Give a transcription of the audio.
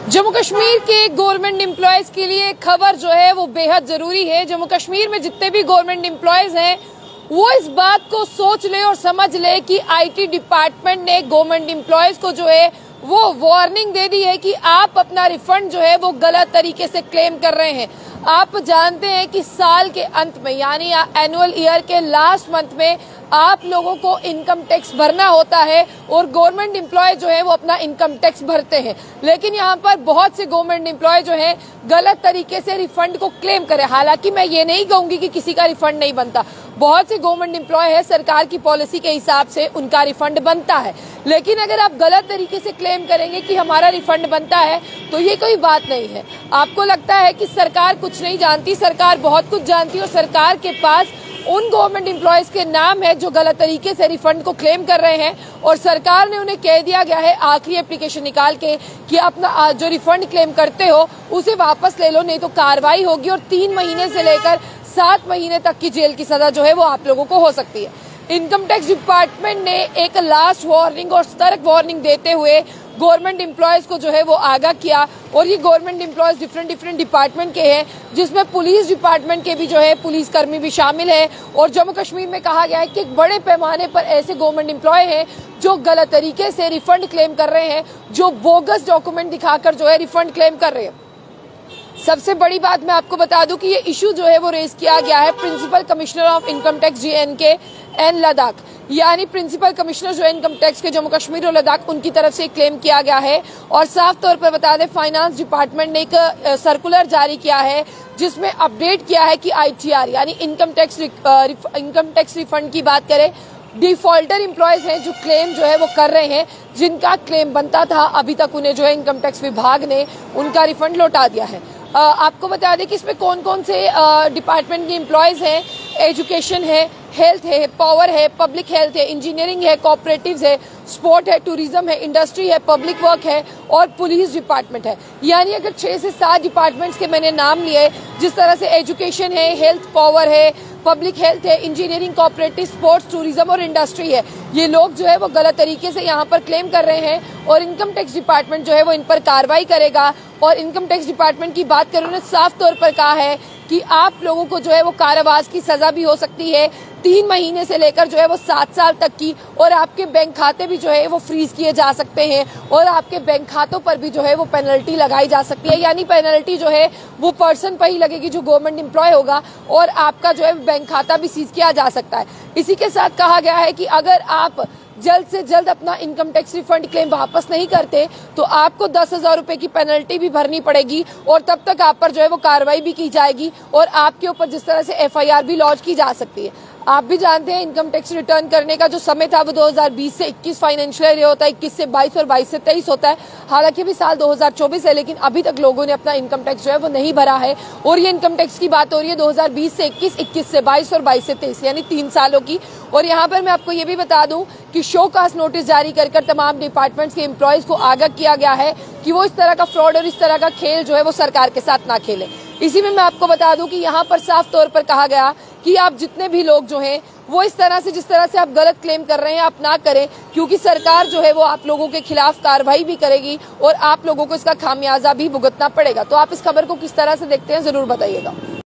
जम्मू कश्मीर के government employees के लिए खबर जो है वो बेहद जरूरी है। जम्मू कश्मीर में जितने भी गवर्नमेंट एम्प्लॉयज हैं वो इस बात को सोच ले और समझ ले कि आईटी डिपार्टमेंट ने गवर्नमेंट एम्प्लॉयज को जो है वो वार्निंग दे दी है कि आप अपना रिफंड जो है वो गलत तरीके से क्लेम कर रहे हैं। आप जानते हैं कि साल के अंत में यानी एनुअल ईयर के लास्ट मंथ में आप लोगों को इनकम टैक्स भरना होता है और गवर्नमेंट एम्प्लॉय जो है वो अपना इनकम टैक्स भरते हैं। लेकिन यहाँ पर बहुत से गवर्नमेंट एम्प्लॉय जो है गलत तरीके से रिफंड को क्लेम करें। हालांकि मैं ये नहीं कहूंगी कि किसी का रिफंड नहीं बनता, बहुत से गवर्नमेंट एम्प्लॉय है सरकार की पॉलिसी के हिसाब से उनका रिफंड बनता है। लेकिन अगर आप गलत तरीके से क्लेम करेंगे कि हमारा रिफंड बनता है तो ये कोई बात नहीं है। आपको लगता है कि सरकार कुछ नहीं जानती, सरकार बहुत कुछ जानती है और सरकार के पास उन गवर्नमेंट एम्प्लॉयज के नाम है जो गलत तरीके से रिफंड को क्लेम कर रहे हैं और सरकार ने उन्हें कह दिया गया है आखिरी एप्लीकेशन निकाल के कि अपना जो रिफंड क्लेम करते हो उसे वापस ले लो, नहीं तो कार्रवाई होगी और 3 महीने से लेकर 7 महीने तक की जेल की सजा जो है वो आप लोगों को हो सकती है। इनकम टैक्स डिपार्टमेंट ने एक लास्ट वार्निंग और सतर्क वार्निंग देते हुए गवर्नमेंट एम्प्लॉयज को जो है वो आगाह किया और ये गवर्नमेंट एम्प्लॉयज डिफरेंट डिपार्टमेंट के हैं जिसमें पुलिस डिपार्टमेंट के भी जो है पुलिस कर्मी भी शामिल है। और जम्मू कश्मीर में कहा गया है कि एक बड़े पैमाने पर ऐसे गवर्नमेंट एम्प्लॉय हैं जो गलत तरीके से रिफंड क्लेम कर रहे हैं, जो बोगस डॉक्यूमेंट दिखाकर जो है रिफंड क्लेम कर रहे हैं। सबसे बड़ी बात मैं आपको बता दूं कि ये इशू जो है वो रेज किया गया है principal commissioner of income tax JNK and Ladakh, यानी प्रिंसिपल कमिश्नर जो है इनकम टैक्स के जम्मू कश्मीर और लद्दाख, उनकी तरफ से क्लेम किया गया है। और साफ तौर पर बता दें फाइनेंस डिपार्टमेंट ने एक सर्कुलर जारी किया है जिसमें अपडेट किया है कि ITR यानी इनकम टैक्स रिफंड की बात करें, डिफॉल्टर एम्प्लॉयज हैं जो क्लेम जो है वो कर रहे हैं, जिनका क्लेम बनता था अभी तक उन्हें जो है इनकम टैक्स विभाग ने उनका रिफंड लौटा दिया है। आपको बता दें कि इसमें कौन कौन से डिपार्टमेंट के एम्प्लॉयज हैं। एजुकेशन है, हेल्थ है, पावर है, पब्लिक हेल्थ है, इंजीनियरिंग है, कोऑपरेटिव्स है, स्पोर्ट है, टूरिज्म है, इंडस्ट्री है, पब्लिक वर्क है और पुलिस डिपार्टमेंट है। यानी अगर 6 से 7 डिपार्टमेंट्स के मैंने नाम लिए, जिस तरह से एजुकेशन है, हेल्थ, पावर है, पब्लिक हेल्थ है, इंजीनियरिंग, कोऑपरेटिव, स्पोर्ट्स, टूरिज्म और इंडस्ट्री है, ये लोग जो है वो गलत तरीके से यहाँ पर क्लेम कर रहे हैं और इनकम टैक्स डिपार्टमेंट जो है वो इन पर कार्रवाई करेगा। और इनकम टैक्स डिपार्टमेंट की बात करें, उन्होंने साफ तौर पर कहा है कि आप लोगों को जो है वो कारावास की सजा भी हो सकती है 3 महीने से लेकर जो है वो 7 साल तक की, और आपके बैंक खाते भी जो है वो फ्रीज किए जा सकते हैं और आपके बैंक खातों पर भी जो है वो पेनल्टी लगाई जा सकती है। यानी पेनल्टी जो है वो पर्सन पर ही लगेगी जो गवर्नमेंट एम्प्लॉय होगा और आपका जो है बैंक खाता भी सीज किया जा सकता है। इसी के साथ कहा गया है कि अगर आप जल्द से जल्द अपना इनकम टैक्स रिफंड क्लेम वापस नहीं करते तो आपको 10,000 रुपए की पेनल्टी भी भरनी पड़ेगी और तब तक आप पर जो है वो कार्रवाई भी की जाएगी और आपके ऊपर जिस तरह से FIR भी लॉन्च की जा सकती है। आप भी जानते हैं इनकम टैक्स रिटर्न करने का जो समय था वो 2020 से 21 फाइनेंशियल ईयर होता है, 21 से 22 और 22 से 23 होता है। हालांकि अभी साल 2024 है लेकिन अभी तक लोगों ने अपना इनकम टैक्स जो है वो नहीं भरा है और ये इनकम टैक्स की बात हो रही है 2020 से 21, 21 से 22 और 22 से 23 यानी 3 सालों की। और यहाँ पर मैं आपको ये भी बता दूं कि शो कास्ट नोटिस जारी कर तमाम डिपार्टमेंट्स के एम्प्लॉयज को आगाह किया गया है कि वो इस तरह का फ्रॉड और इस तरह का खेल जो है वो सरकार के साथ ना खेले। इसी में मैं आपको बता दूं कि यहाँ पर साफ तौर पर कहा गया कि आप जितने भी लोग जो हैं वो इस तरह से जिस तरह से आप गलत क्लेम कर रहे हैं आप ना करें, क्योंकि सरकार जो है वो आप लोगों के खिलाफ कार्रवाई भी करेगी और आप लोगों को इसका खामियाजा भी भुगतना पड़ेगा। तो आप इस खबर को किस तरह से देखते हैं जरूर बताइएगा।